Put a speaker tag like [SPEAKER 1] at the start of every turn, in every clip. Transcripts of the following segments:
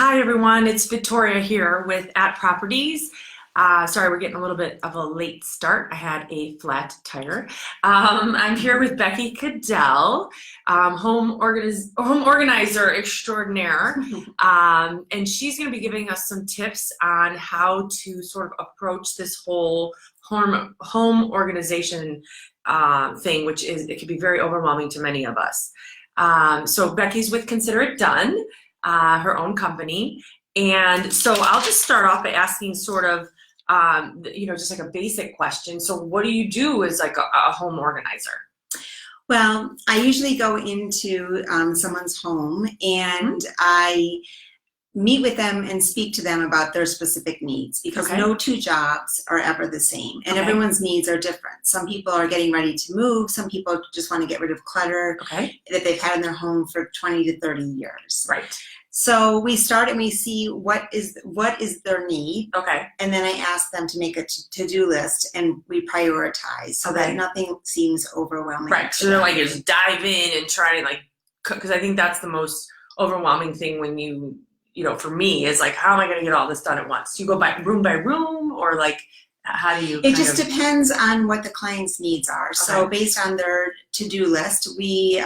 [SPEAKER 1] Hi everyone, it's Victoria here with At Properties. Sorry, we're getting a little bit of a late start. I had a flat tire. I'm here with Becky Kadel, home organizer extraordinaire, and she's going to be giving us some tips on how to sort of approach this whole home organization thing, which it can be very overwhelming to many of us. So Becky's with Consider It Done, her own company. And so I'll just start off by asking sort of, just like a basic question. So what do you do as like a home organizer?
[SPEAKER 2] Well, I usually go into someone's home and I meet with them and speak to them about their specific needs, because no two jobs are ever the same, and everyone's needs are different. Some people are getting ready to move. Some people just want to get rid of clutter that they've had in their home for 20 to 30 years.
[SPEAKER 1] Right.
[SPEAKER 2] So we start and we see what is their need. And then I ask them to make a to-do list, and we prioritize so that nothing seems overwhelming.
[SPEAKER 1] Right. So they're like, just dive in and try to because I think that's the most overwhelming thing when for me, is like, how am I going to get all this done at once? Do you go by room, or like, how do you?
[SPEAKER 2] It just depends on what the client's needs are. So based on their to-do list, we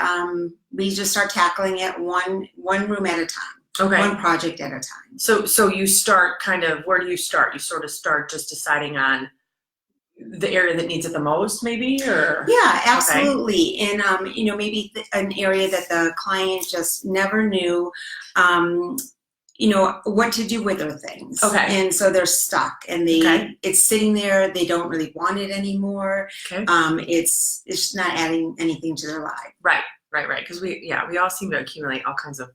[SPEAKER 2] just start tackling it one room at a time, one project at a time.
[SPEAKER 1] So you start where do you start? You sort of start just deciding on the area that needs it the most, maybe, or?
[SPEAKER 2] Yeah, absolutely. And maybe an area that the client just never knew what to do with their things. And so they're stuck, and it's sitting there. They don't really want it anymore. It's just not adding anything to their life. Right.
[SPEAKER 1] Because we all seem to accumulate all kinds of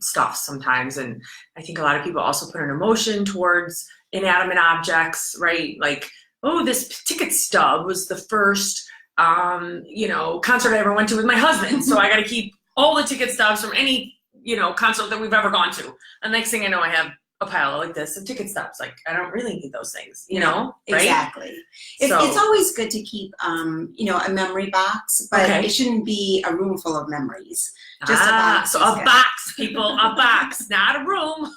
[SPEAKER 1] stuff sometimes, and I think a lot of people also put an emotion towards inanimate objects, right? Like, oh, this ticket stub was the first concert I ever went to with my husband, so I got to keep all the ticket stubs from any concert that we've ever gone to. And next thing I know, I have a pile like this of ticket stubs. Like, I don't really need those things, right?
[SPEAKER 2] Exactly. It's always good to keep, a memory box, but it shouldn't be a room full of memories. Just a box.
[SPEAKER 1] So a box, people, a box, not a room.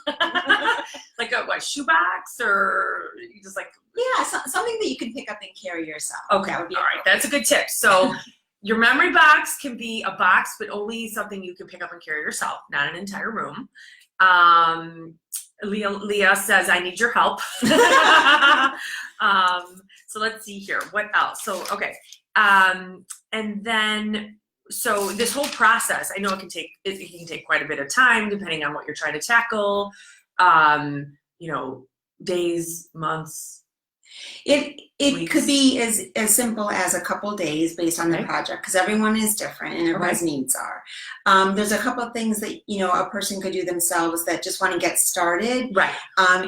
[SPEAKER 1] Like a shoe box, or just like?
[SPEAKER 2] Yeah, something that you can pick up and carry yourself.
[SPEAKER 1] Okay, all right, that's a good tip. So your memory box can be a box, but only something you can pick up and carry yourself, not an entire room. Leah says, I need your help. So let's see here. What else? So, and then, so this whole process, I know it can take quite a bit of time depending on what you're trying to tackle. Days, months.
[SPEAKER 2] It could be as simple as a couple days based on the project, because everyone is different and everyone's needs are. There's a couple of things that a person could do themselves that just want to get started.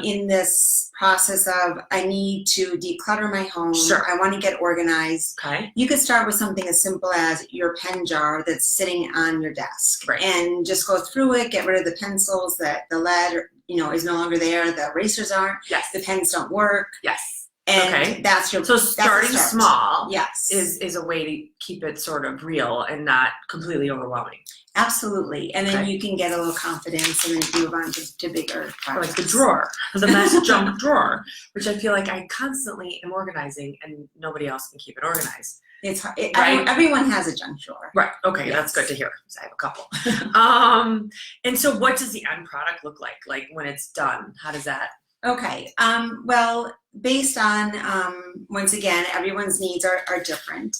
[SPEAKER 2] In this process of, I need to declutter my home. I want to get organized. You could start with something as simple as your pen jar that's sitting on your desk, and just go through it, get rid of the pencils, that the lead is no longer there, the erasers aren't, the pens don't work. And that's your.
[SPEAKER 1] So starting small,
[SPEAKER 2] is
[SPEAKER 1] a way to keep it sort of real and not completely overwhelming.
[SPEAKER 2] Absolutely, and then you can get a little confidence, and then move on to bigger projects.
[SPEAKER 1] Like the drawer, the mess junk drawer, which I feel like I constantly am organizing, and nobody else can keep it organized.
[SPEAKER 2] Everyone has a junk drawer.
[SPEAKER 1] Right. Okay, that's good to hear, because I have a couple. And so, what does the end product look like? Like when it's done, how does that?
[SPEAKER 2] Well, based on, once again, everyone's needs are different.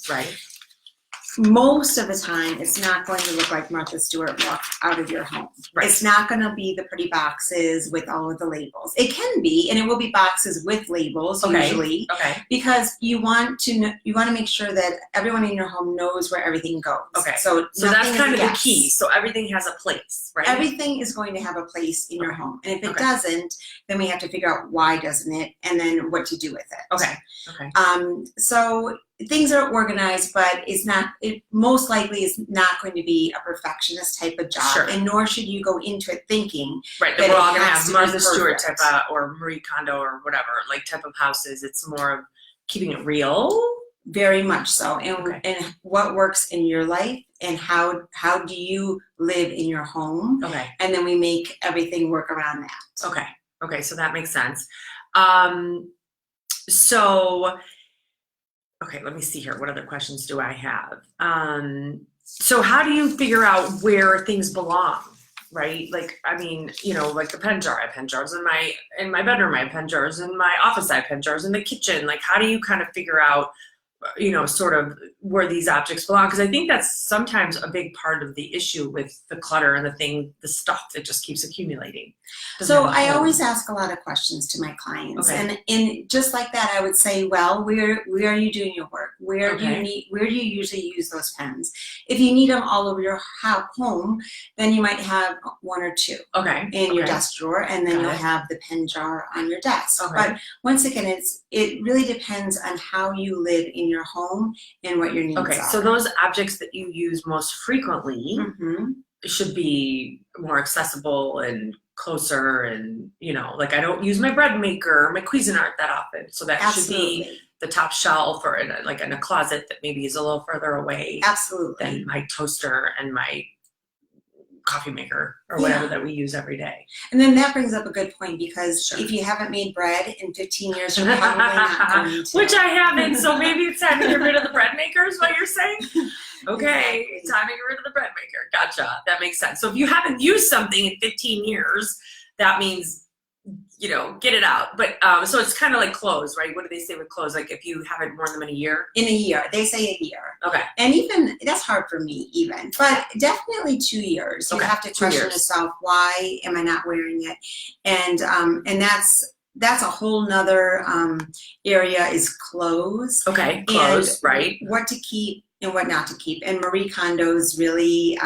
[SPEAKER 2] Most of the time, it's not going to look like Martha Stewart walked out of your home. It's not going to be the pretty boxes with all of the labels. It can be, and it will be boxes with labels usually, because you want to make sure that everyone in your home knows where everything goes. So
[SPEAKER 1] that's kind of the key. So everything has a place, right?
[SPEAKER 2] Everything is going to have a place in your home, and if it doesn't, then we have to figure out why doesn't it, and then what to do with it. So things are organized, but it most likely is not going to be a perfectionist type of job, and nor should you go into it thinking
[SPEAKER 1] that we're all going to have Martha Stewart type of, or Marie Kondo or whatever, like type of houses. It's more of keeping it real.
[SPEAKER 2] Very much so, and what works in your life and how do you live in your home.
[SPEAKER 1] Okay.
[SPEAKER 2] And then we make everything work around that.
[SPEAKER 1] Okay. Okay. So that makes sense. So, okay, let me see here. What other questions do I have? So how do you figure out where things belong? Right? Like, I mean, you know, like the pen jar, I have pen jars in my bedroom, I have pen jars in my office, I have pen jars in the kitchen. Like, how do you kind of figure out, you know, sort of where these objects belong? Because I think that's sometimes a big part of the issue with the clutter and the stuff that just keeps accumulating.
[SPEAKER 2] So I always ask a lot of questions to my clients, and just like that, I would say, well, where are you doing your work? Where do you usually use those pens? If you need them all over your home, then you might have one or two in your desk drawer, and then you'll have the pen jar on your desk. But once again, it really depends on how you live in your home and what your needs are.
[SPEAKER 1] So those objects that you use most frequently should be more accessible and closer, and, you know, like I don't use my bread maker or my Cuisinart that often, so that should be the top shelf or in a closet that maybe is a little further away than my toaster and my coffee maker or whatever that we use every day.
[SPEAKER 2] And then that brings up a good point, because if you haven't made bread in 15 years, you're probably not going to.
[SPEAKER 1] Which I haven't, so maybe it's time to get rid of the bread maker is what you're saying? Okay, time to get rid of the bread maker. Gotcha. That makes sense. So if you haven't used something in 15 years, that means, you know, get it out. But so it's kind of like clothes, right? What do they say with clothes? Like if you haven't worn them in a year?
[SPEAKER 2] In a year. They say a year.
[SPEAKER 1] Okay.
[SPEAKER 2] And even, that's hard for me even, but definitely 2 years. You have to question yourself, why am I not wearing it? And that's a whole nother area, is clothes.
[SPEAKER 1] Okay, clothes, right.
[SPEAKER 2] What to keep and what not to keep. And Marie Kondo's really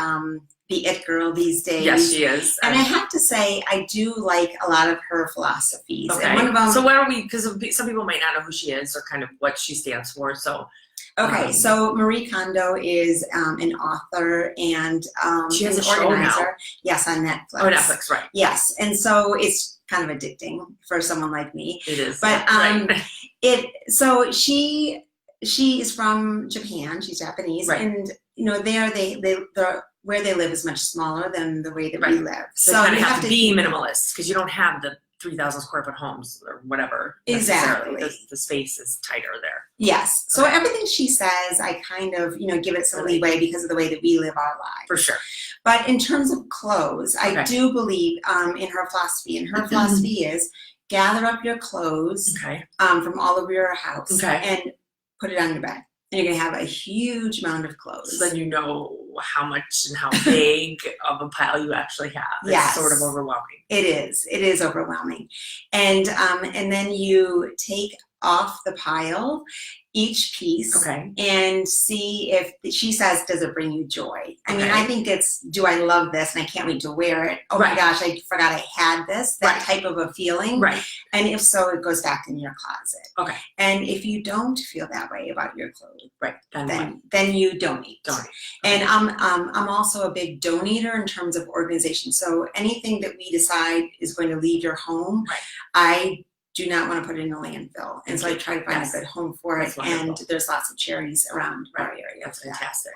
[SPEAKER 2] the it girl these days.
[SPEAKER 1] Yes, she is.
[SPEAKER 2] And I have to say, I do like a lot of her philosophies.
[SPEAKER 1] Okay.
[SPEAKER 2] And one of them,
[SPEAKER 1] so why don't we, because some people might not know who she is or kind of what she stands for, so.
[SPEAKER 2] Okay, so Marie Kondo is an author and
[SPEAKER 1] she has
[SPEAKER 2] an
[SPEAKER 1] a show
[SPEAKER 2] organizer.
[SPEAKER 1] now.
[SPEAKER 2] Yes, on Netflix.
[SPEAKER 1] Oh, Netflix, right.
[SPEAKER 2] Yes, and so it's kind of addicting for someone like me.
[SPEAKER 1] It is.
[SPEAKER 2] But so she is from Japan. She's Japanese, and you know, where they live is much smaller than the way that we live.
[SPEAKER 1] So you have to be minimalist, because you don't have the 3,000 square foot homes or whatever.
[SPEAKER 2] Exactly.
[SPEAKER 1] The space is tighter there.
[SPEAKER 2] Yes. So everything she says, I kind of, you know, give it some leeway because of the way that we live our lives.
[SPEAKER 1] For sure.
[SPEAKER 2] But in terms of clothes, I do believe in her philosophy. And her philosophy is gather up your clothes from all over your house and put it on your bed. And you're going to have a huge amount of clothes.
[SPEAKER 1] So then you know how much and how big of a pile you actually have. It's sort of overwhelming.
[SPEAKER 2] It is. It is overwhelming. And then you take off the pile each piece and see if she says, does it bring you joy? I mean, I think it's, do I love this and I can't wait to wear it? Oh my gosh, I forgot I had this, that type of a feeling. Right. And if so, it goes back in your closet. Okay. And if you don't feel that way about your clothes, then you donate. And I'm also a big donator in terms of organization. So anything that we decide is going to leave your home, I do not want to put it in a landfill. And so I try to find a good home for it. And there's lots of charities around our area.
[SPEAKER 1] That's fantastic.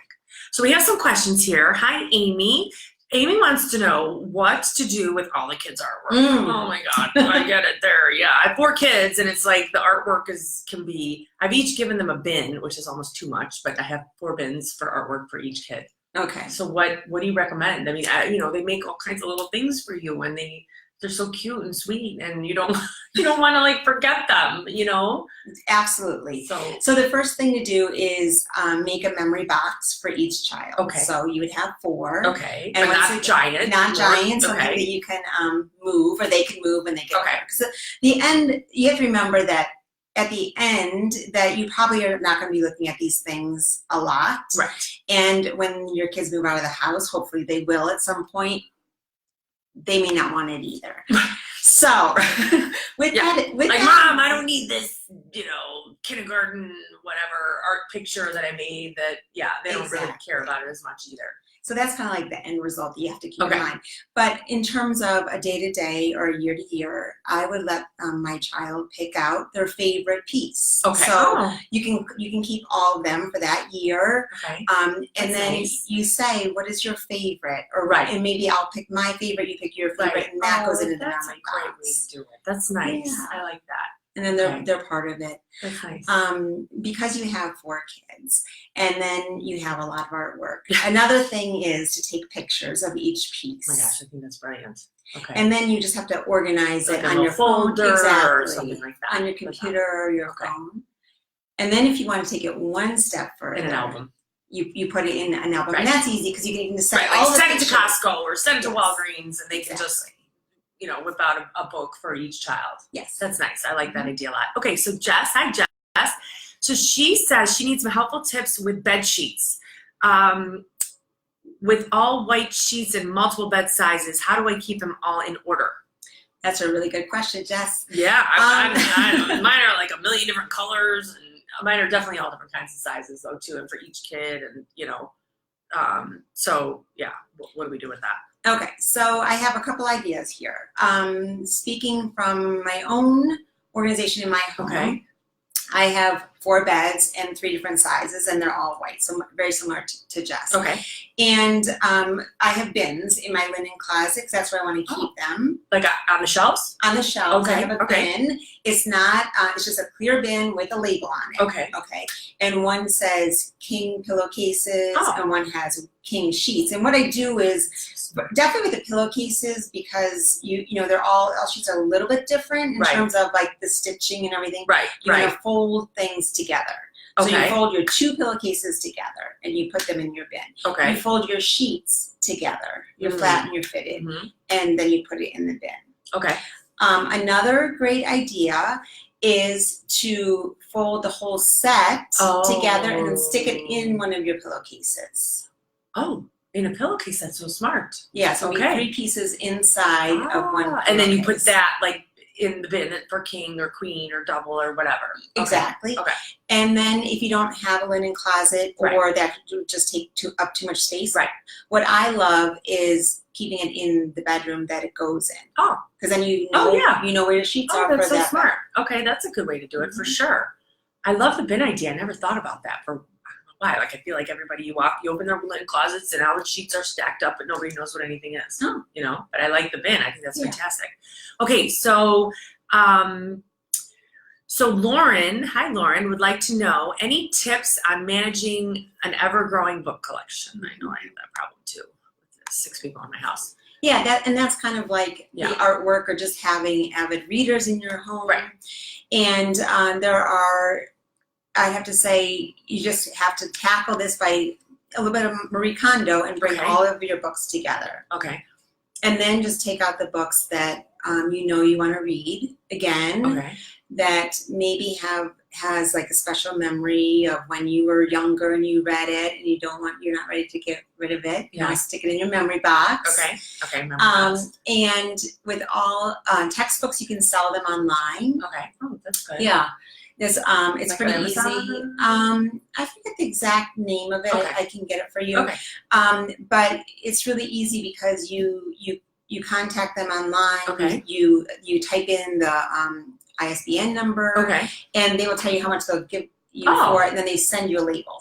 [SPEAKER 1] So we have some questions here. Hi, Amy. Amy wants to know what to do with all the kids' artwork. Oh my God, I get it there. Yeah, I have 4 kids, and it's like the artwork can be, I've each given them a bin, which is almost too much, but I have 4 bins for artwork for each kid. Okay. So what do you recommend? I mean, you know, they make all kinds of little things for you when they're so cute and sweet, and you don't want to like forget them, you know?
[SPEAKER 2] Absolutely. So the first thing to do is make a memory box for each child. Okay. So you would have 4. Okay. And not giant. Not giant, something that you can move, or they can move when they get there. Because the end, you have to remember that at the end that you probably are not going to be looking at these things a lot. Right. And when your kids move out of the house, hopefully they will at some point, they may not want it either. So with
[SPEAKER 1] Mom, I don't need this, you know, kindergarten, whatever art picture that I made that, they don't really care about it as much either.
[SPEAKER 2] So that's kind of like the end result that you have to keep in mind. But in terms of a day-to-day or a year-to-year, I would let my child pick out their favorite piece.
[SPEAKER 1] Okay.
[SPEAKER 2] So you can keep all of them for that year.
[SPEAKER 1] Okay.
[SPEAKER 2] And then you say, what is your favorite? Or and maybe I'll pick my favorite, you pick your favorite, and that goes into the memory box.
[SPEAKER 1] That's a great way to do it. That's nice. Yeah. I like that.
[SPEAKER 2] And then they're part of it.
[SPEAKER 1] That's nice.
[SPEAKER 2] Because you have 4 kids, and then you have a lot of artwork. Another thing is to take pictures of each piece.
[SPEAKER 1] Oh my gosh, I think that's brilliant. Okay.
[SPEAKER 2] And then you just have to organize it on your
[SPEAKER 1] folder
[SPEAKER 2] phone,
[SPEAKER 1] or something like that.
[SPEAKER 2] On your computer or your phone. And then if you want to take it one step further,
[SPEAKER 1] in an album.
[SPEAKER 2] You put it in an album. And that's easy because you can even send
[SPEAKER 1] send it to Costco or send it to Walgreens, and they can just whip out a book for each child.
[SPEAKER 2] Yes.
[SPEAKER 1] That's nice. I like that idea a lot. Okay, so Jess, hi Jess. So she says she needs some helpful tips with bed sheets. With all white sheets and multiple bed sizes, how do I keep them all in order?
[SPEAKER 2] That's a really good question, Jess.
[SPEAKER 1] Yeah, I know. Mine are like a million different colors, and mine are definitely all different kinds of sizes though too, and for each kid, and so yeah, what do we do with that?
[SPEAKER 2] Okay, so I have a couple ideas here. Speaking from my own organization in my home, I have 4 beds and 3 different sizes, and they're all white, so very similar to Jess.
[SPEAKER 1] Okay.
[SPEAKER 2] And I have bins in my linen closet because that's where I want to keep them.
[SPEAKER 1] Like on the shelves?
[SPEAKER 2] On the shelves.
[SPEAKER 1] Okay.
[SPEAKER 2] I have a bin. It's not. It's just a clear bin with a label on it.
[SPEAKER 1] Okay.
[SPEAKER 2] Okay. And one says king pillowcases, and one has king sheets. And what I do is definitely with the pillowcases, because you know they're all sheets are a little bit different in terms of like the stitching and everything.
[SPEAKER 1] Right.
[SPEAKER 2] You want to fold things together.
[SPEAKER 1] Okay.
[SPEAKER 2] So you fold your 2 pillowcases together and you put them in your bin.
[SPEAKER 1] Okay.
[SPEAKER 2] You fold your sheets together. You're flat and you're fitted, and then you put it in the bin.
[SPEAKER 1] Okay.
[SPEAKER 2] Another great idea is to fold the whole set together and then stick it in one of your pillowcases.
[SPEAKER 1] Oh, in a pillowcase, that's so smart.
[SPEAKER 2] Yeah, so we have 3 pieces inside of one.
[SPEAKER 1] And then you put that like in the bin for king or queen or double or whatever.
[SPEAKER 2] Exactly.
[SPEAKER 1] Okay.
[SPEAKER 2] And then if you don't have a linen closet or that would just take up too much space, what I love is keeping it in the bedroom that it goes in. Oh. Because then you know, you know where your sheets are
[SPEAKER 1] that's
[SPEAKER 2] for that.
[SPEAKER 1] So smart. Okay, that's a good way to do it for sure. I love the bin idea. I never thought about that for why. Like I feel like everybody you open their linen closets and all the sheets are stacked up, but nobody knows what anything is.
[SPEAKER 2] Oh.
[SPEAKER 1] You know, but I like the bin. I think that's fantastic. Okay, so so Lauren, hi Lauren, would like to know any tips on managing an ever-growing book collection. I know I have that problem too with 6 people in my house.
[SPEAKER 2] Yeah, that's kind of like the artwork or just having avid readers in your home.
[SPEAKER 1] Right.
[SPEAKER 2] And there are, I have to say, you just have to tackle this by a little bit of Marie Kondo and bring all of your books together.
[SPEAKER 1] Okay.
[SPEAKER 2] And then just take out the books that you want to read again.
[SPEAKER 1] Okay.
[SPEAKER 2] That maybe has like a special memory of when you were younger and you read it and you're not ready to get rid of it. You know, stick it in your memory box.
[SPEAKER 1] Okay. Okay. Memory box.
[SPEAKER 2] And with all textbooks, you can sell them online.
[SPEAKER 1] Okay. Oh, that's good.
[SPEAKER 2] Yeah. It's
[SPEAKER 1] like
[SPEAKER 2] pretty easy. I forget the exact name of it.
[SPEAKER 1] Okay.
[SPEAKER 2] I can get it for you.
[SPEAKER 1] Okay.
[SPEAKER 2] But it's really easy because you contact them online.
[SPEAKER 1] Okay.
[SPEAKER 2] You type in the ISBN number.
[SPEAKER 1] Okay.
[SPEAKER 2] And they will tell you how much they'll give you for it, and then they send you a label.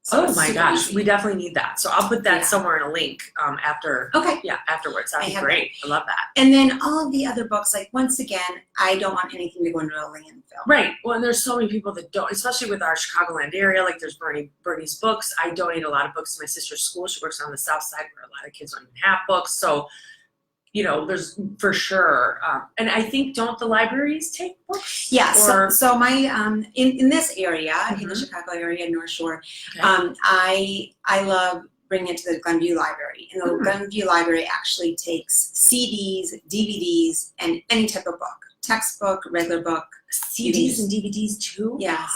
[SPEAKER 2] So
[SPEAKER 1] oh my gosh,
[SPEAKER 2] easy.
[SPEAKER 1] We definitely need that. So I'll put that somewhere in a link after.
[SPEAKER 2] Okay.
[SPEAKER 1] Yeah, afterwards. That'd be great. I love that.
[SPEAKER 2] And then all of the other books, like once again, I don't want anything to go into a landfill.
[SPEAKER 1] Right. Well, and there's so many people that don't, especially with our Chicagoland area. Like there's Bernie's books. I donate a lot of books to my sister's school. She works on the south side where a lot of kids don't even have books. So, there's for sure. And I think, don't the libraries take books?
[SPEAKER 2] Yeah. So my in this area, in the Chicago area, North Shore, I love bringing it to the Glenview Library. And the Glenview Library actually takes CDs, DVDs, and any type of book, textbook, regular book.
[SPEAKER 1] CDs and DVDs too?
[SPEAKER 2] Yes.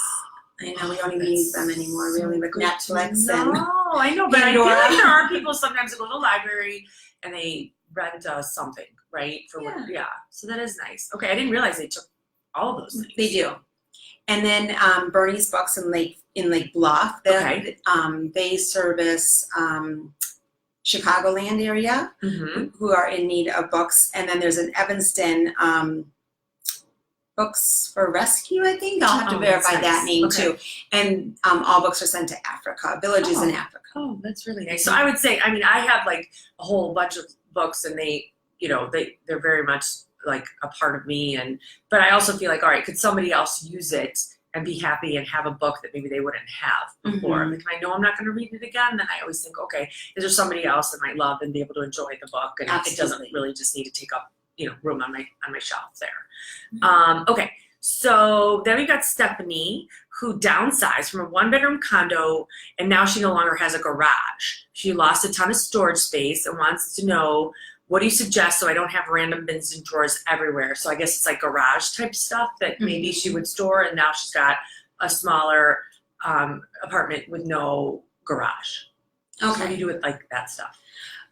[SPEAKER 2] I know we don't even use them anymore, really, with Netflix.
[SPEAKER 1] I know, but I feel like there are people sometimes that go to the library and they rent something, right? So that is nice. Okay, I didn't realize they took all of those things.
[SPEAKER 2] They do. And then Bernie's books in Lake Bluff. They service Chicagoland area who are in need of books. And then there's an Evanston Books for Rescue, I think. I'll have to verify that name too. And all books are sent to Africa, villages in Africa.
[SPEAKER 1] Oh, that's really nice. So I would say, I mean, I have like a whole bunch of books, and they, you know, they're very much like a part of me. But I also feel like, all right, could somebody else use it and be happy and have a book that maybe they wouldn't have before? Like, if I know I'm not going to read it again, then I always think, okay, is there somebody else that might love and be able to enjoy the book? And it doesn't really just need to take up, you know, room on my shelf there. Okay, so then we got Stephanie, who downsized from a 1-bedroom condo, and now she no longer has a garage. She lost a ton of storage space and wants to know, what do you suggest so I don't have random bins and drawers everywhere? So I guess it's like garage type stuff that maybe she would store, and now she's got a smaller apartment with no garage. Okay. So what do you do with like that stuff?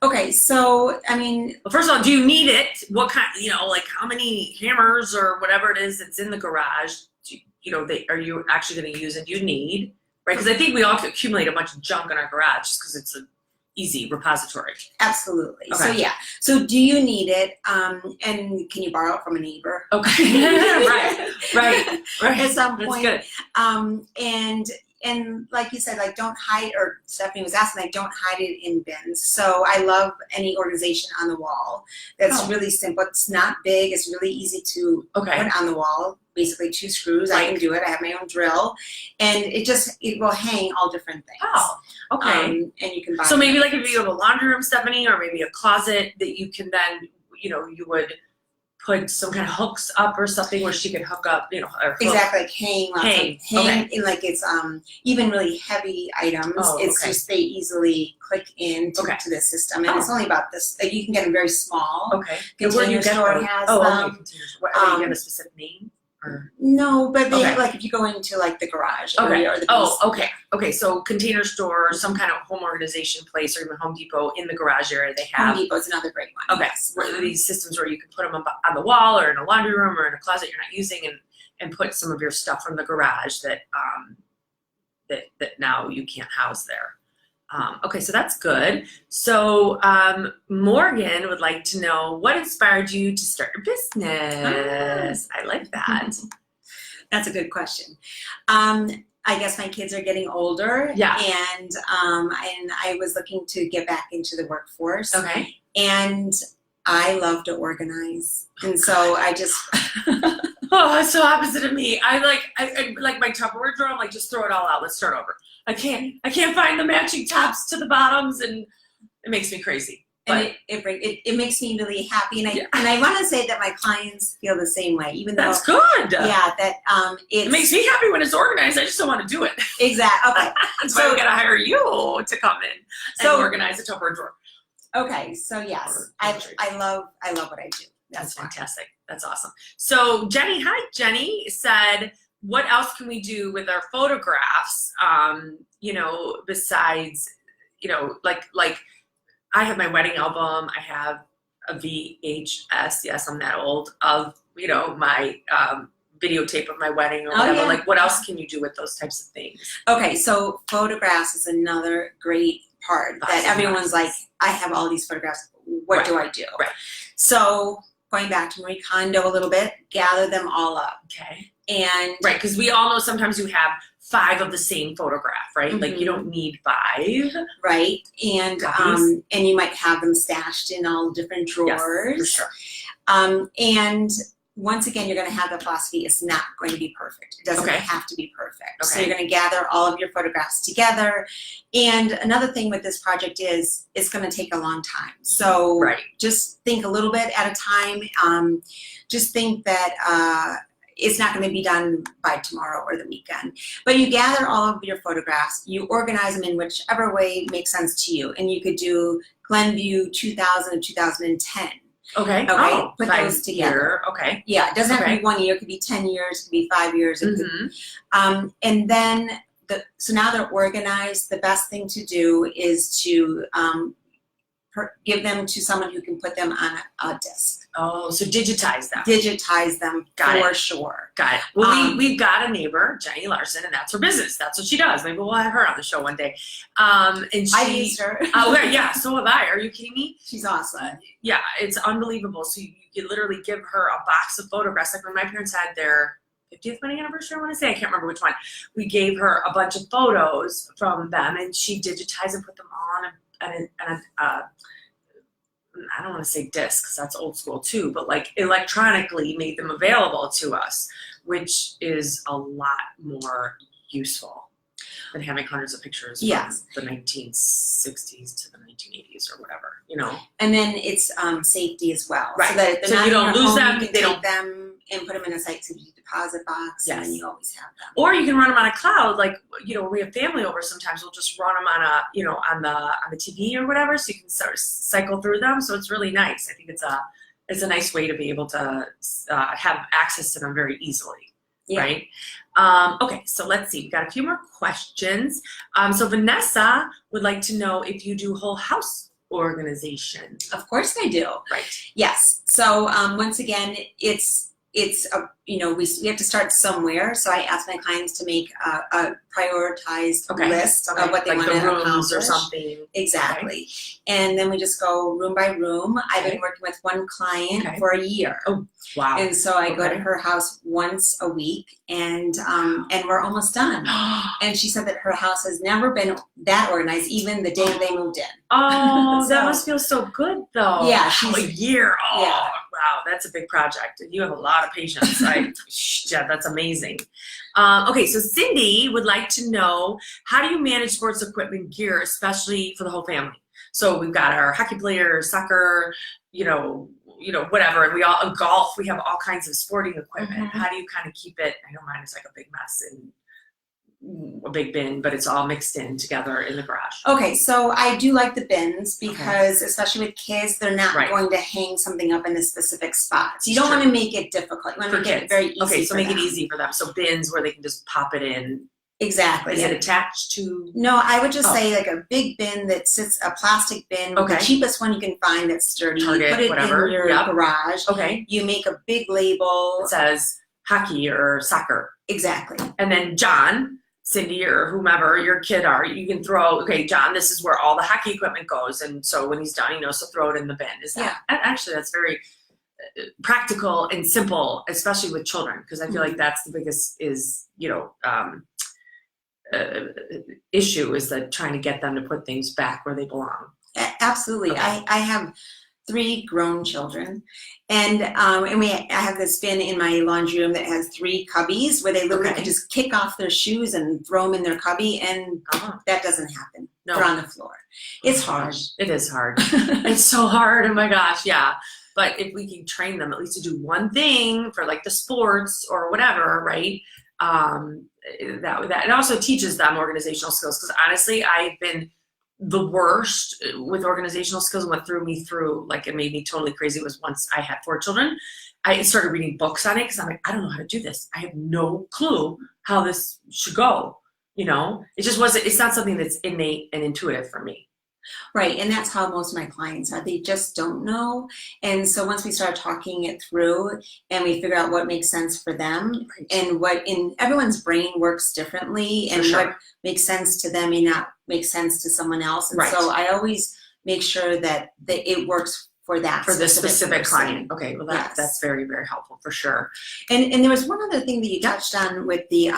[SPEAKER 2] Okay, so I mean,
[SPEAKER 1] well, first of all, do you need it? What kind? You know, like how many hammers or whatever it is that's in the garage? You know, are you actually going to use it? Do you need, right? Because I think we all accumulate a bunch of junk in our garage just because it's an easy repository.
[SPEAKER 2] Absolutely.
[SPEAKER 1] Okay.
[SPEAKER 2] So yeah. So do you need it? And can you borrow it from a neighbor?
[SPEAKER 1] Okay. right.
[SPEAKER 2] At some point.
[SPEAKER 1] That's good.
[SPEAKER 2] And like you said, like don't hide, or Stephanie was asking, like don't hide it in bins. So I love any organization on the wall that's really simple. It's not big. It's really easy to put on the wall. Basically 2 screws. I can do it. I have my own drill, and it will hang all different things.
[SPEAKER 1] Oh, okay.
[SPEAKER 2] And you can buy.
[SPEAKER 1] So maybe like if you have a laundry room, Stephanie, or maybe a closet that you can then, you know, you would put some kind of hooks up or something where she could hook up, you know, or
[SPEAKER 2] exactly, like hang, and like it's even really heavy items. It's just they easily click into to the system, and it's only about this. Like, you can get them very small.
[SPEAKER 1] Okay.
[SPEAKER 2] Container Store has them.
[SPEAKER 1] What, do you have a specific name? Or?
[SPEAKER 2] No, but they have, like if you go into like the garage area or the
[SPEAKER 1] okay. So Container Store, some kind of home organization place, or even Home Depot in the garage area, they have.
[SPEAKER 2] Home Depot's another great one.
[SPEAKER 1] Okay, where these systems where you can put them up on the wall or in a laundry room or in a closet you're not using, and put some of your stuff from the garage that that now you can't house there. Okay, so that's good. So Morgan would like to know, what inspired you to start your business? I like that.
[SPEAKER 2] That's a good question. I guess my kids are getting older, and I was looking to get back into the workforce. Okay. And I love to organize, and so I just.
[SPEAKER 1] Oh, it's so opposite of me. I like my Tupperware drawer. I'm like, just throw it all out. Let's start over. I can't find the matching tops to the bottoms, and it makes me crazy.
[SPEAKER 2] And it makes me really happy, and I want to say that my clients feel the same way, even though
[SPEAKER 1] that's good.
[SPEAKER 2] Yeah, that
[SPEAKER 1] it makes me happy when it's organized. I just don't want to do it.
[SPEAKER 2] Exactly. Okay.
[SPEAKER 1] That's why we gotta hire you to come in and organize a Tupperware drawer.
[SPEAKER 2] Okay, so yes, I love what I do.
[SPEAKER 1] That's fantastic. That's awesome. So Jenny, hi Jenny, said, what else can we do with our photographs? You know, besides, you know, like I have my wedding album. I have a VHS. Yes, I'm that old. Of, you know, my videotape of my wedding or whatever. Yeah. Like, what else can you do with those types of things? Okay, so photographs is another great part that everyone's like, I have all these photographs. What do I do? Right. So going back to Marie Kondo a little bit, gather them all up. Okay. And right, because we all know sometimes you have 5 of the same photograph, right? Like you don't need 5. Right. And you might have them stashed in all different drawers. Yes, for sure. And once again, you're going to have the philosophy, it's not going to be perfect. It doesn't have to be perfect. Okay. So you're going to gather all of your photographs together. And another thing with this project is it's going to take a long time. So just think a little bit at a time. Just think that it's not going to be done by tomorrow or the weekend. But you gather all of your photographs, you organize them in whichever way makes sense to you. And you could do Glenview 2000 and 2010. Okay. Okay. Put those together. Okay. Yeah. It doesn't have to be 1 year. It could be 10 years. It could be 5 years. It could, and then so now they're organized. The best thing to do is to give them to someone who can put them on a disc. Oh, so digitize them.
[SPEAKER 2] Digitize them for sure.
[SPEAKER 1] Got it. Well, we've got a neighbor, Jenny Larson, and that's her business. That's what she does. Maybe we'll have her on the show one day. And she,
[SPEAKER 2] I used her.
[SPEAKER 1] Yeah, so have I. Are you kidding me?
[SPEAKER 2] She's awesome.
[SPEAKER 1] Yeah, it's unbelievable. So you literally give her a box of photographs. Like when my parents had their 50th wedding anniversary, I want to say, I can't remember which one. We gave her a bunch of photos from them, and she digitized and put them on I don't want to say disc because that's old school too, but like electronically made them available to us, which is a lot more useful than having hundreds of pictures from the 1960s to the 1980s or whatever, you know.
[SPEAKER 2] And then it's safety as well.
[SPEAKER 1] Right.
[SPEAKER 2] So that
[SPEAKER 1] so you don't lose them.
[SPEAKER 2] You can take them and put them in a site-secure deposit box, and then you always have them.
[SPEAKER 1] Or you can run them on a cloud, like, you know, we have family over sometimes, we'll just run them on a, you know, on the TV or whatever, so you can sort of cycle through them. So it's really nice. I think it's a nice way to be able to have access to them very easily, right? Okay, so let's see. We've got a few more questions. So Vanessa would like to know if you do whole house organization.
[SPEAKER 2] Of course I do.
[SPEAKER 1] Right.
[SPEAKER 2] Yes. So once again, it's you know, we have to start somewhere. So I ask my clients to make a prioritized list of what they want to accomplish
[SPEAKER 1] or something.
[SPEAKER 2] Exactly. And then we just go room by room. I've been working with one client for a year.
[SPEAKER 1] Oh, wow.
[SPEAKER 2] And so I go to her house once a week, and we're almost done. And she said that her house has never been that organized, even the day they moved in.
[SPEAKER 1] Oh,
[SPEAKER 2] so,
[SPEAKER 1] that must feel so good, though.
[SPEAKER 2] Yeah.
[SPEAKER 1] A year. Oh,
[SPEAKER 2] yeah.
[SPEAKER 1] Wow, that's a big project. You have a lot of patience. Yeah, that's amazing. Okay, so Cindy would like to know, how do you manage sports equipment gear, especially for the whole family? So we've got our hockey players, soccer, you know, whatever, and we all golf. We have all kinds of sporting equipment. How do you kind of keep it? I know mine is like a big mess and a big bin, but it's all mixed in together in the garage.
[SPEAKER 2] Okay, so I do like the bins because especially with kids, they're not going to hang something up in a specific spot. So you don't want to make it difficult. You want to make it very easy.
[SPEAKER 1] Okay, so make it easy for them. So bins where they can just pop it in.
[SPEAKER 2] Exactly.
[SPEAKER 1] Is it attached to?
[SPEAKER 2] No, I would just say like a big bin that sits, a plastic bin, the cheapest one you can find that's sturdy.
[SPEAKER 1] Target,
[SPEAKER 2] put it
[SPEAKER 1] whatever.
[SPEAKER 2] in your garage.
[SPEAKER 1] Okay.
[SPEAKER 2] You make a big label.
[SPEAKER 1] It says hockey or soccer.
[SPEAKER 2] Exactly.
[SPEAKER 1] And then John, Cindy, or whomever your kid are, you can throw, okay, John, this is where all the hockey equipment goes. And so when he's done, he knows to throw it in the bin. Is that, actually, that's very practical and simple, especially with children, because I feel like that's the biggest issue is that trying to get them to put things back where they belong.
[SPEAKER 2] Absolutely. Okay. I have 3 grown children, and I have this bin in my laundry room that has 3 cubbies where they literally can just kick off their shoes and throw them in their cubby, and that doesn't happen. No. They're on the floor. It's hard.
[SPEAKER 1] It is hard. It's so hard. Oh my gosh, yeah. But if we can train them at least to do one thing for like the sports or whatever, right? That it also teaches them organizational skills, because honestly, I've been the worst with organizational skills. What threw me through, like it made me totally crazy, was once I had 4 children, I started reading books on it because I'm like, I don't know how to do this. I have no clue how this should go. You know, it just wasn't, it's not something that's innate and intuitive for me.
[SPEAKER 2] Right, and that's how most of my clients are. They just don't know. And so once we start talking it through and we figure out what makes sense for them, and what in everyone's brain works differently, and what makes sense to them may not make sense to someone else. And so I always make sure that it works for that
[SPEAKER 1] the specific client. Okay, well that's very, very helpful for sure.
[SPEAKER 2] And there was one other thing that you touched on with the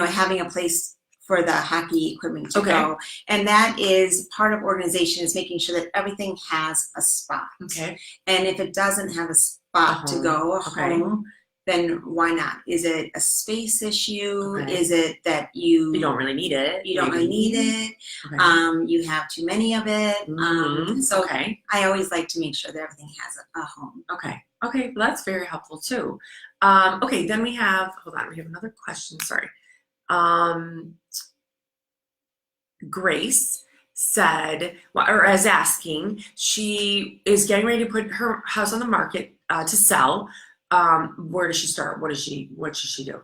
[SPEAKER 2] having a place for the hockey equipment to go. And that is part of organization, is making sure that everything has a spot. Okay. And if it doesn't have a spot to go, a home, then why not? Is it a space issue? Is it that you
[SPEAKER 1] don't really need it?
[SPEAKER 2] You don't really need it. You have too many of it. So I always like to make sure that everything has a home.
[SPEAKER 1] Okay, well, that's very helpful too. Okay, then we have, hold on, we have another question, sorry. Grace said, or is asking, she is getting ready to put her house on the market to sell. Where does she start? What should she do?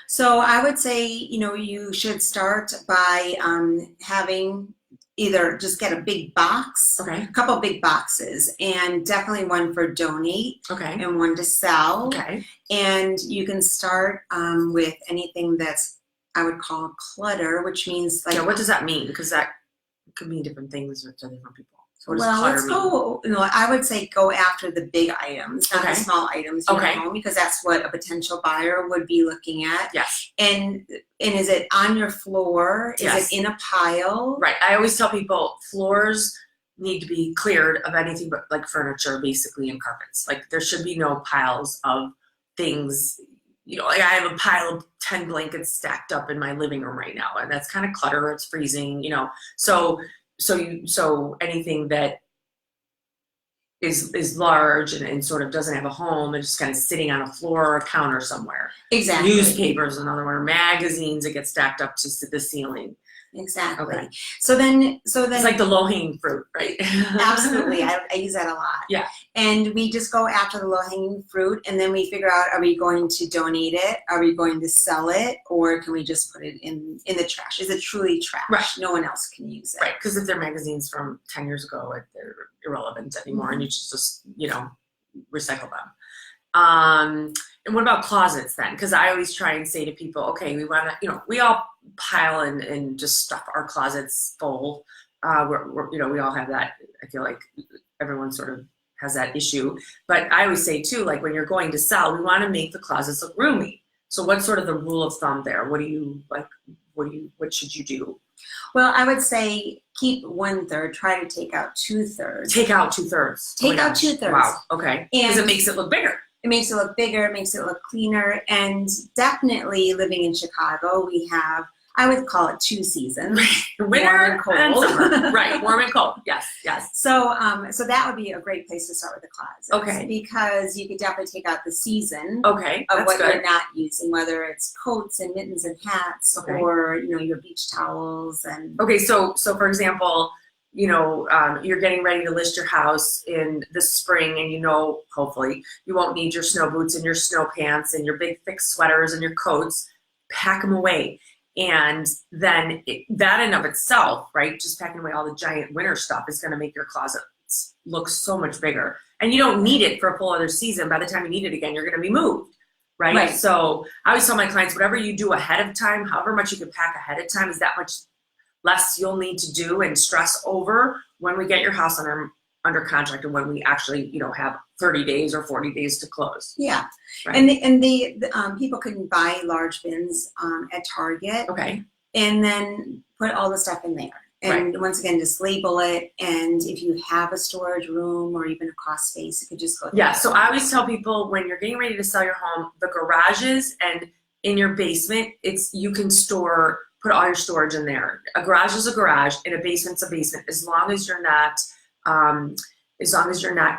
[SPEAKER 2] So I would say, you should start by having either just get a big box,
[SPEAKER 1] Okay.
[SPEAKER 2] a couple of big boxes, and definitely one for donate,
[SPEAKER 1] Okay.
[SPEAKER 2] and one to sell.
[SPEAKER 1] Okay.
[SPEAKER 2] And you can start with anything that's, I would call clutter, which means like.
[SPEAKER 1] Yeah, what does that mean? Because that could mean different things to different people. So what does
[SPEAKER 2] Well,
[SPEAKER 1] clutter
[SPEAKER 2] let's
[SPEAKER 1] mean?
[SPEAKER 2] go, I would say go after the big items, not the small items in your home, because that's what a potential buyer would be looking at.
[SPEAKER 1] Yes.
[SPEAKER 2] And is it on your floor? Is
[SPEAKER 1] Yes.
[SPEAKER 2] it in a pile?
[SPEAKER 1] Right. I always tell people floors need to be cleared of anything but like furniture, basically, and carpets. Like there should be no piles of things. Like I have a pile of 10 blankets stacked up in my living room right now, and that's kind of clutter. It's freezing, So anything that is large and sort of doesn't have a home and just kind of sitting on a floor or a counter somewhere.
[SPEAKER 2] Exactly.
[SPEAKER 1] Newspapers, another one, or magazines that get stacked up to the ceiling.
[SPEAKER 2] Exactly.
[SPEAKER 1] Okay.
[SPEAKER 2] So then
[SPEAKER 1] It's like the low-hanging fruit, right?
[SPEAKER 2] Absolutely. I use that a lot.
[SPEAKER 1] Yeah.
[SPEAKER 2] And we just go after the low-hanging fruit, and then we figure out, are we going to donate it? Are we going to sell it? Or can we just put it in the trash? Is it truly trash?
[SPEAKER 1] Right.
[SPEAKER 2] No one else can use it.
[SPEAKER 1] Right, because if they're magazines from 10 years ago, they're irrelevant anymore, and you just recycle them. And what about closets then? Because I always try and say to people, okay, we want to, we all pile and just stuff our closets full. We all have that. I feel like everyone sort of has that issue. But I always say too, like when you're going to sell, we want to make the closets look roomy. So what's sort of the rule of thumb there? What do you like? What should you do?
[SPEAKER 2] Well, I would say keep 1/3. Try to take out 2/3.
[SPEAKER 1] Take out 2/3.
[SPEAKER 2] Take out 2/3.
[SPEAKER 1] Wow. Okay. Because it makes it look bigger.
[SPEAKER 2] It makes it look bigger. It makes it look cleaner. And definitely living in Chicago, we have, I would call it 2 seasons.
[SPEAKER 1] Winter
[SPEAKER 2] and cold.
[SPEAKER 1] and summer. Right. Warm and cold. Yes. Yes.
[SPEAKER 2] So that would be a great place to start with the closet.
[SPEAKER 1] Okay.
[SPEAKER 2] Because you could definitely take out the season.
[SPEAKER 1] Okay.
[SPEAKER 2] Of
[SPEAKER 1] That's
[SPEAKER 2] what
[SPEAKER 1] good.
[SPEAKER 2] you're not using, whether it's coats and mittens and hats,
[SPEAKER 1] Okay.
[SPEAKER 2] or your beach towels and.
[SPEAKER 1] Okay. So for example, you're getting ready to list your house in the spring, and hopefully you won't need your snow boots and your snow pants and your big thick sweaters and your coats. Pack them away. And then that in of itself, right, just packing away all the giant winter stuff is going to make your closet look so much bigger. And you don't need it for a full other season. By the time you need it again, you're going to be moved, right?
[SPEAKER 2] Right.
[SPEAKER 1] So I always tell my clients, whatever you do ahead of time, however much you can pack ahead of time, is that much less you'll need to do and stress over when we get your house under contract, and when we actually have 30 days or 40 days to close.
[SPEAKER 2] Yeah.
[SPEAKER 1] Right.
[SPEAKER 2] And the people can buy large bins at Target.
[SPEAKER 1] Okay.
[SPEAKER 2] And then put all the stuff in there. And once again, just label it. And if you have a storage room or even a cross space, you could just go there.
[SPEAKER 1] Yeah. So I always tell people, when you're getting ready to sell your home, the garages and in your basement, you can put all your storage in there. A garage is a garage, and a basement's a basement, as long as you're not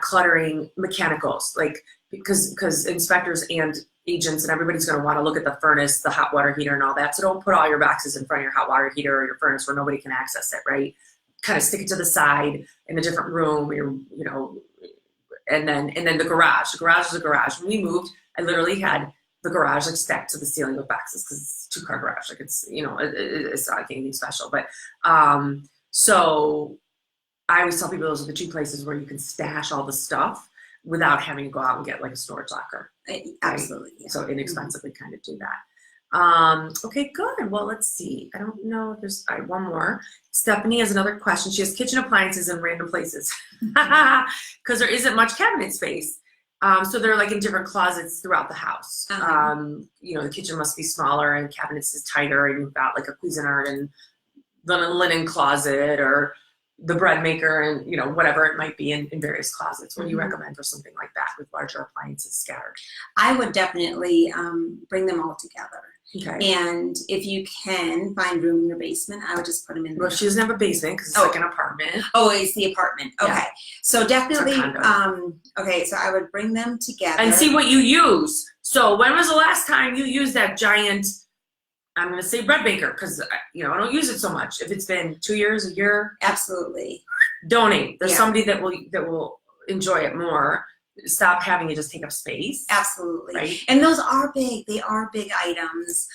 [SPEAKER 1] cluttering mechanicals, because inspectors and agents and everybody's going to want to look at the furnace, the hot water heater, and all that. So don't put all your boxes in front of your hot water heater or your furnace where nobody can access it, right? Kind of stick it to the side in a different room, and then the garage. The garage is a garage. When we moved, I literally had the garage stacked to the ceiling with boxes, because it's a 2-car garage. It's not like anything special. But so I always tell people those are the 2 places where you can stash all the stuff without having to go out and get like a storage locker.
[SPEAKER 2] Absolutely. Yeah.
[SPEAKER 1] So inexpensively kind of do that. Okay, good. Well, let's see. I don't know if there's one more. Stephanie has another question. She has kitchen appliances in random places because there isn't much cabinet space. So they're like in different closets throughout the house. The kitchen must be smaller and cabinets is tighter, and you've got like a Cuisinart and the linen closet, or the bread maker, and whatever it might be in various closets. What do you recommend for something like that with larger appliances scattered? I
[SPEAKER 2] would definitely bring them all together.
[SPEAKER 1] Okay.
[SPEAKER 2] And if you can find room in your basement, I would just put them in there.
[SPEAKER 1] Well, she doesn't have a basement because it's like an apartment.
[SPEAKER 2] Oh, it's the apartment. Okay.
[SPEAKER 1] Yeah.
[SPEAKER 2] So definitely,
[SPEAKER 1] okay,
[SPEAKER 2] so I would bring them together.
[SPEAKER 1] And see what you use. So when was the last time you used that giant, I'm going to say bread maker, because I don't use it so much. If it's been 2 years, a year.
[SPEAKER 2] Absolutely.
[SPEAKER 1] Donate. There's somebody that will enjoy it more. Stop having it just take up space.
[SPEAKER 2] Absolutely.
[SPEAKER 1] Right.
[SPEAKER 2] And those are big. They are big items.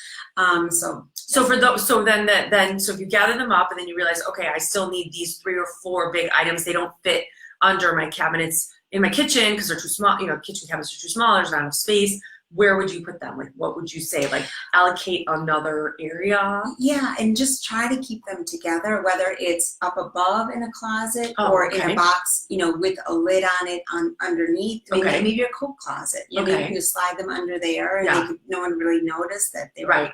[SPEAKER 2] So
[SPEAKER 1] So for those, so then so if you gather them up and then you realize, okay, I still need these 3 or 4 big items. They don't fit under my cabinets in my kitchen because they're too small. You know, kitchen cabinets are too small. There's not enough space. Where would you put them? Like, what would you say? Like, allocate another area?
[SPEAKER 2] Yeah, and just try to keep them together, whether it's up above in a closet or in a box, you know, with a lid on it underneath. Maybe your coat closet. You know, you can just slide them under there, and no one really noticed that they were.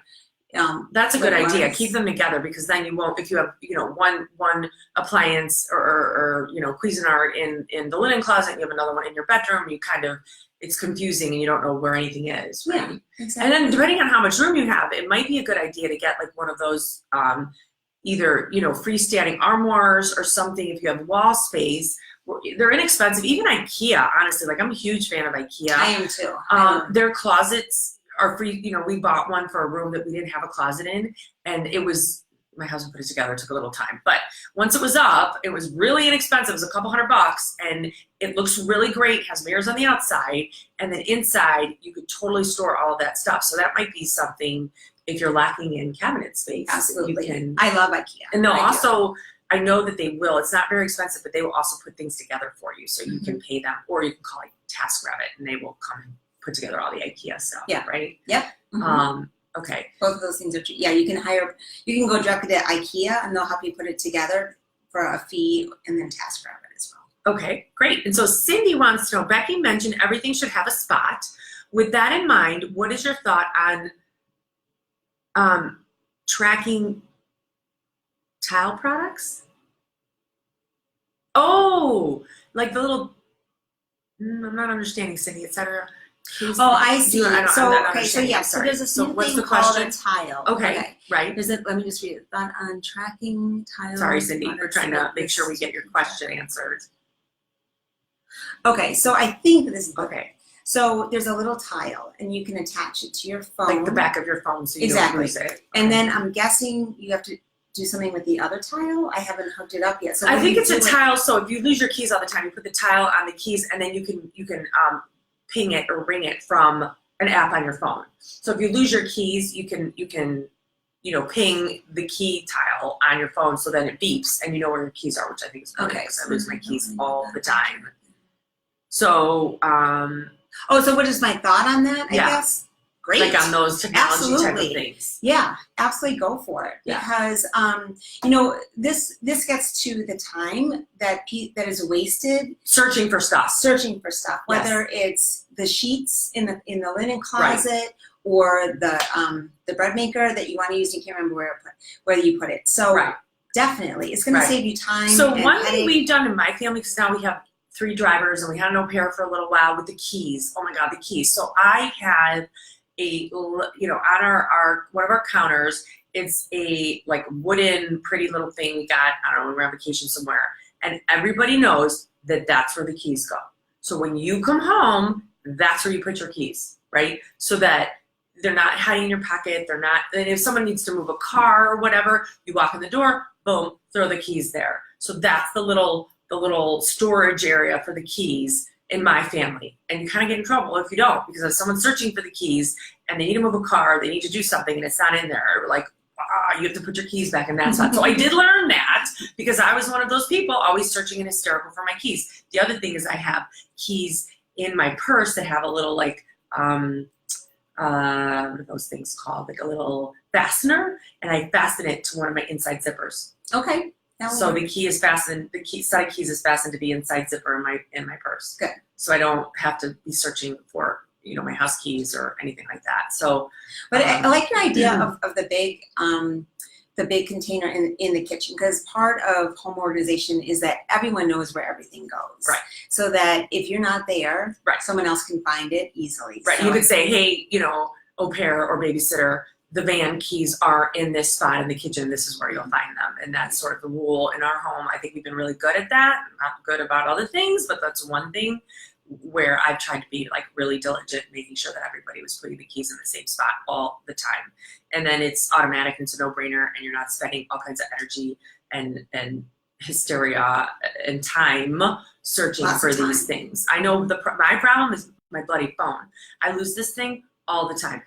[SPEAKER 1] That's a good idea. Keep them together, because then you won't, if you have, you know, one appliance or you know, Cuisinart in the linen closet, and you have another one in your bedroom, you kind of, it's confusing and you don't know where anything is, right?
[SPEAKER 2] Yeah, exactly.
[SPEAKER 1] And then depending on how much room you have, it might be a good idea to get like one of those either, you know, freestanding armoires or something if you have wall space. They're inexpensive. Even IKEA, honestly, like I'm a huge fan of IKEA.
[SPEAKER 2] I am too.
[SPEAKER 1] Their closets are free. You know, we bought one for a room that we didn't have a closet in, and it was, my husband put it together. It took a little time, but once it was up, it was really inexpensive. It was a couple $100, and it looks really great. It has mirrors on the outside, and then inside you could totally store all of that stuff. So that might be something if you're lacking in cabinet space.
[SPEAKER 2] Absolutely.
[SPEAKER 1] You can,
[SPEAKER 2] I love IKEA.
[SPEAKER 1] and they'll also, I know that they will, it's not very expensive, but they will also put things together for you. So you can pay them, or you can call like TaskRabbit, and they will come and put together all the IKEA stuff.
[SPEAKER 2] Yeah.
[SPEAKER 1] Right?
[SPEAKER 2] Yep.
[SPEAKER 1] Okay.
[SPEAKER 2] Both of those things are true. Yeah, you can go directly to IKEA, and they'll help you put it together for a fee, and then TaskRabbit as well.
[SPEAKER 1] Okay, great. And so Cindy wants to know, Becky mentioned everything should have a spot. With that in mind, what is your thought on tracking tile products? Oh, like the little, I'm not understanding, Cindy, etc.
[SPEAKER 2] Oh, I see. So there's a
[SPEAKER 1] so what's
[SPEAKER 2] thing
[SPEAKER 1] the
[SPEAKER 2] called
[SPEAKER 1] question?
[SPEAKER 2] a tile.
[SPEAKER 1] Okay, right.
[SPEAKER 2] Let me just read it. Thought on tracking tiles.
[SPEAKER 1] Sorry, Cindy, we're trying to make sure we get your question answered.
[SPEAKER 2] Okay, so I think this is
[SPEAKER 1] okay.
[SPEAKER 2] So there's a little tile, and you can attach it to your phone.
[SPEAKER 1] Like the back of your phone, so you don't lose it. Okay.
[SPEAKER 2] And then I'm guessing you have to do something with the other tile. I haven't hooked it up yet. So
[SPEAKER 1] I think it's a tile. So if you lose your keys all the time, you put the tile on the keys, and then you can ping it or ring it from an app on your phone. So if you lose your keys, you can you know, ping the key tile on your phone, so then it beeps and you know where your keys are, which I think is good, because I lose my keys all the time. So
[SPEAKER 2] so what is my thought on that? I guess. Great.
[SPEAKER 1] Like on those technology type of things.
[SPEAKER 2] Yeah, absolutely go for it.
[SPEAKER 1] Yeah.
[SPEAKER 2] Because you know, this gets to the time that is wasted
[SPEAKER 1] searching for stuff.
[SPEAKER 2] Whether it's the sheets in the linen closet or the bread maker that you want to use, and you can't remember where you put it. So definitely, it's going to save you time.
[SPEAKER 1] So one thing we've done in my family, because now we have 3 drivers and we had an au pair for a little while, with the keys. Oh my God, the keys. So I had on our one of our counters, it's a like wooden pretty little thing we got, I don't know, we're on vacation somewhere, and everybody knows that that's where the keys go. So when you come home, that's where you put your keys, right? So that they're not hiding in your pocket, they're not, and if someone needs to move a car or whatever, you walk in the door, boom, throw the keys there. So that's the little storage area for the keys in my family. And you kind of get in trouble if you don't, because if someone's searching for the keys and they need to move a car, they need to do something, and it's not in there, like, you have to put your keys back in that spot. So I did learn that, because I was one of those people always searching and hysterical for my keys. The other thing is I have keys in my purse that have a little like, what are those things called? Like a little fastener, and I fasten it to one of my inside zippers.
[SPEAKER 2] Okay.
[SPEAKER 1] So the key is fastened. The side keys is fastened to the inside zipper in my purse.
[SPEAKER 2] Good.
[SPEAKER 1] So I don't have to be searching for my house keys or anything like that. So,
[SPEAKER 2] but I like your idea of the big container in the kitchen, because part of home organization is that everyone knows where everything goes.
[SPEAKER 1] Right.
[SPEAKER 2] So that if you're not there, someone else can find it easily.
[SPEAKER 1] Right.
[SPEAKER 2] So.
[SPEAKER 1] You could say, hey, au pair or babysitter, the van keys are in this spot in the kitchen. This is where you'll find them. And that's sort of the rule in our home. I think we've been really good at that. Not good about other things, but that's one thing where I've tried to be like really diligent, making sure that everybody was putting the keys in the same spot all the time. And then it's automatic, and it's a no-brainer, and you're not spending all kinds of energy and hysteria and time searching for these things. I know my problem is my bloody phone. I lose this thing all the time.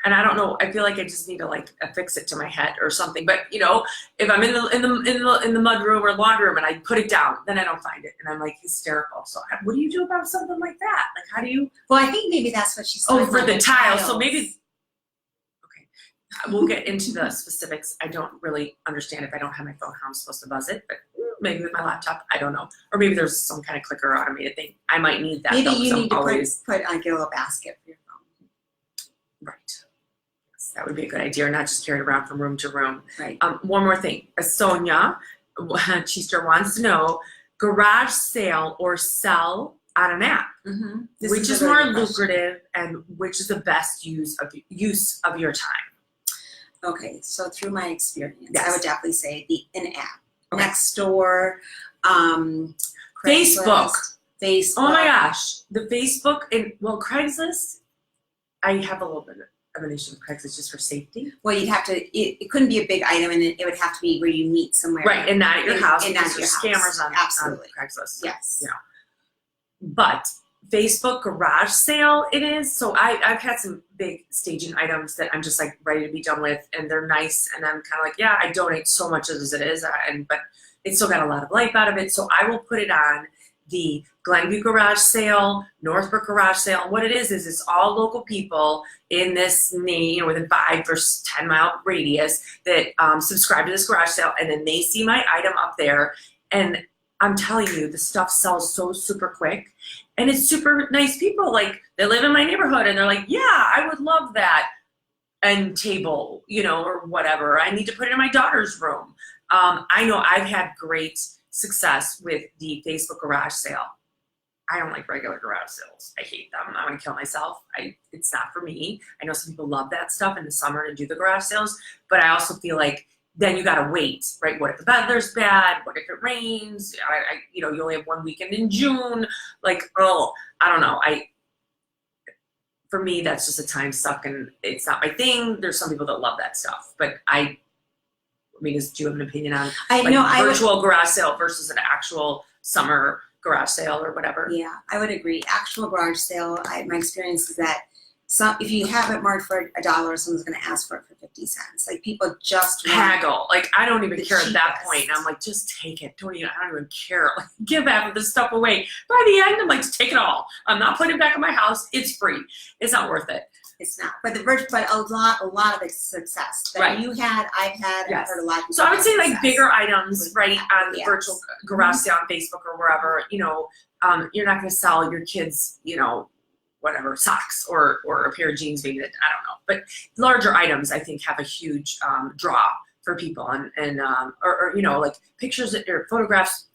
[SPEAKER 1] And I don't know, I feel like I just need to like affix it to my head or something. But you know, if I'm in the mud room or laundry room and I put it down, then I don't find it, and I'm like hysterical. So what do you do about something like that? Like, how do you?
[SPEAKER 2] Well, I think maybe that's what she's
[SPEAKER 1] Oh,
[SPEAKER 2] talking
[SPEAKER 1] for
[SPEAKER 2] about,
[SPEAKER 1] the tiles. So maybe. Okay, we'll get into the specifics. I don't really understand if I don't have my phone how I'm supposed to buzz it, but maybe with my laptop, I don't know. Or maybe there's some kind of clicker automated thing. I might need that.
[SPEAKER 2] Maybe
[SPEAKER 1] though,
[SPEAKER 2] you need to
[SPEAKER 1] always...
[SPEAKER 2] put like a little basket for your phone.
[SPEAKER 1] Right. Yes, that would be a good idea, not just carry it around from room to room.
[SPEAKER 2] Right.
[SPEAKER 1] One more thing. Sonia Cheester wants to know, garage sale or sell on an app?
[SPEAKER 2] Mm-hmm.
[SPEAKER 1] Which is more lucrative and which is the best use of your time?
[SPEAKER 2] Okay, so through my experience,
[SPEAKER 1] yes.
[SPEAKER 2] I would definitely say an app.
[SPEAKER 1] Okay.
[SPEAKER 2] Nextdoor,
[SPEAKER 1] Facebook.
[SPEAKER 2] Facebook.
[SPEAKER 1] Oh my gosh, the Facebook and Craigslist. I have a little bit of an issue with Craigslist just for safety.
[SPEAKER 2] Well, you'd have to. It couldn't be a big item, and it would have to be where you meet somewhere.
[SPEAKER 1] Right, and not at your house.
[SPEAKER 2] And not at your
[SPEAKER 1] scammers
[SPEAKER 2] house. Absolutely.
[SPEAKER 1] on Craigslist.
[SPEAKER 2] Yes.
[SPEAKER 1] You know. But Facebook garage sale it is. So I've had some big staging items that I'm just like ready to be done with, and they're nice, and I'm kind of like, yeah, I donate so much as it is, but it still got a lot of life out of it. So I will put it on the Glenview garage sale, Northbrook garage sale. And what it is it's all local people in this, you know, within 5 or 10 mile radius that subscribe to this garage sale, and then they see my item up there, and I'm telling you, the stuff sells so super quick, and it's super nice people. Like, they live in my neighborhood, and they're like, yeah, I would love that end table, you know, or whatever. I need to put it in my daughter's room. I know I've had great success with the Facebook garage sale. I don't like regular garage sales. I hate them. I'm gonna kill myself. It's not for me. I know some people love that stuff in the summer to do the garage sales, but I also feel like then you gotta wait, right? What if the weather's bad? What if it rains? You know, you only have one weekend in June. Like, oh, I don't know. For me, that's just a time suck, and it's not my thing. There's some people that love that stuff, but I mean, do you have an opinion on virtual garage sale versus an actual summer garage sale or whatever?
[SPEAKER 2] Yeah, I would agree. Actual garage sale, my experience is that if you have it marked for $1, someone's going to ask for it for 50 cents. Like, people just
[SPEAKER 1] haggle. Like, I don't even care at that point. And I'm like, just take it. I don't even care. Like, give half of this stuff away. By the end, I'm like, just take it all. I'm not putting it back in my house. It's free. It's not worth it.
[SPEAKER 2] It's not. But a lot of the success that
[SPEAKER 1] right.
[SPEAKER 2] you had, I've had, yes. I've heard a lot of people.
[SPEAKER 1] So I would say like bigger items, right, on the
[SPEAKER 2] yes.
[SPEAKER 1] virtual garage sale on Facebook or wherever, you know, you're not going to sell your kids, you know, whatever, socks or a pair of jeans, maybe, that, I don't know. But larger items, I think, have a huge draw for people, and or you know, like pictures or photographs,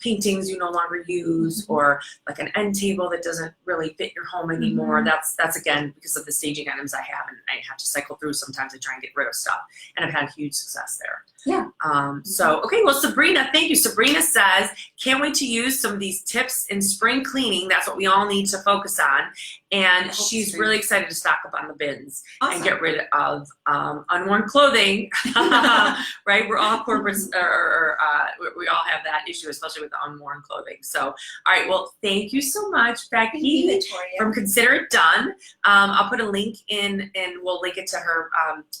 [SPEAKER 1] paintings you no longer use, or like an end table that doesn't really fit your home anymore. That's again because of the staging items I have, and I have to cycle through. Sometimes I try and get rid of stuff, and I've had huge success there.
[SPEAKER 2] Yeah.
[SPEAKER 1] So, okay, well, Sabrina, thank you. Sabrina says, can't wait to use some of these tips in spring cleaning. That's what we all need to focus on. And she's really excited to stock up on the bins and get rid of unworn clothing, right? We're all corporates, we all have that issue, especially with the unworn clothing. So, all right, well, thank you so much, Becky,
[SPEAKER 2] Victoria.
[SPEAKER 1] From Consider It Done. I'll put a link in, and we'll link it to her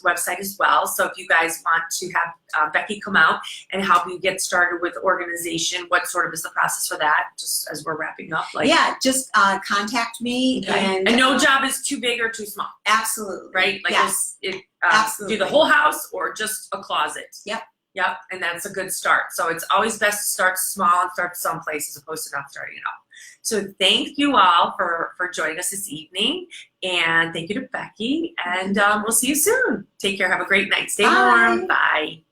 [SPEAKER 1] website as well. So if you guys want to have Becky come out and help you get started with organization, what sort of is the process for that, just as we're wrapping up? Like,
[SPEAKER 2] yeah, just contact me.
[SPEAKER 1] Okay. And no job is too big or too small.
[SPEAKER 2] Absolutely.
[SPEAKER 1] Right? Like,
[SPEAKER 2] yes.
[SPEAKER 1] Absolutely. Do the whole house or just a closet.
[SPEAKER 2] Yep.
[SPEAKER 1] Yep. And that's a good start. So it's always best to start small and start someplace as opposed to not starting it all. So thank you all for joining us this evening. And thank you to Becky. And we'll see you soon. Take care. Have a great night. Stay warm. Bye.